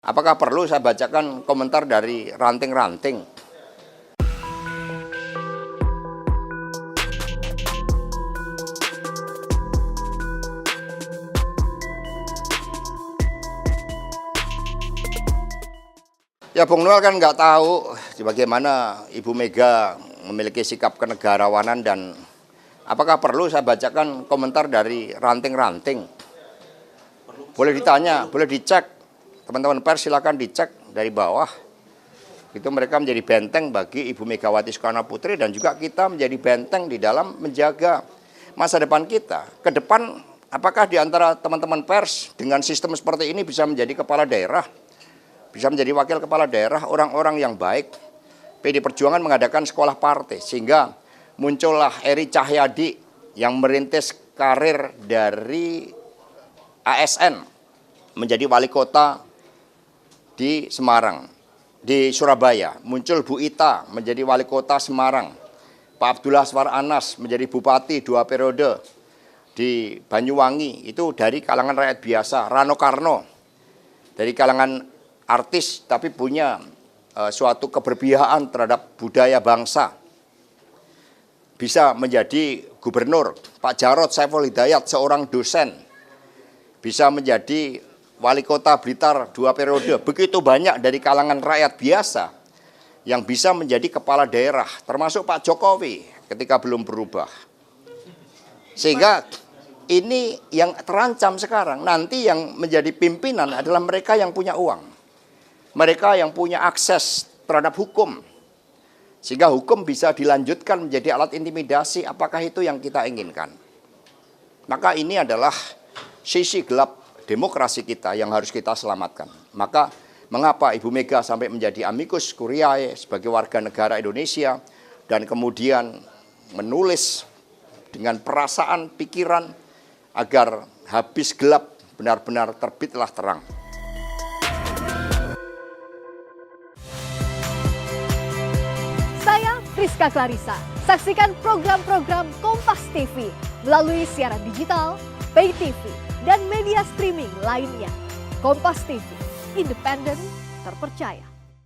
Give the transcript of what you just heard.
Apakah perlu saya bacakan komentar dari ranting-ranting? Ya Bung Noel kan nggak tahu bagaimana Ibu Mega memiliki sikap kenegarawanan, dan apakah perlu saya bacakan komentar dari ranting-ranting? Boleh ditanya, boleh dicek. Teman-teman pers silakan dicek dari bawah. Itu mereka menjadi benteng bagi Ibu Megawati Soekarnoputri, dan juga kita menjadi benteng di dalam menjaga masa depan kita. Ke depan, apakah di antara teman-teman pers dengan sistem seperti ini bisa menjadi kepala daerah? Bisa menjadi wakil kepala daerah, orang-orang yang baik. PD Perjuangan mengadakan sekolah partai, sehingga muncullah Eri Cahyadi yang merintis karir dari ASN menjadi wali kota di Semarang, di Surabaya. Muncul Bu Ita menjadi wali kota Semarang. Pak Abdullah Aswar Anas menjadi bupati 2 periode di Banyuwangi, itu dari kalangan rakyat biasa. Rano Karno dari kalangan artis tapi punya suatu keberpihakan terhadap budaya bangsa, bisa menjadi gubernur. Pak Jarod Saiful Hidayat seorang dosen bisa menjadi wali kota Blitar 2 periode. Begitu banyak dari kalangan rakyat biasa yang bisa menjadi kepala daerah, termasuk Pak Jokowi ketika belum berubah. Sehingga ini yang terancam sekarang. Nanti yang menjadi pimpinan adalah mereka yang punya uang, mereka yang punya akses terhadap hukum, sehingga hukum bisa dilanjutkan menjadi alat intimidasi. Apakah itu yang kita inginkan? Maka ini adalah sisi gelap demokrasi kita yang harus kita selamatkan. Maka mengapa Ibu Mega sampai menjadi amicus curiae sebagai warga negara Indonesia, dan kemudian menulis dengan perasaan, pikiran, agar habis gelap benar-benar terbitlah terang. Saya Rizka Clarissa. Saksikan program-program Kompas TV melalui siaran digital, pay TV, dan media streaming lainnya. Kompas TV, independen, terpercaya.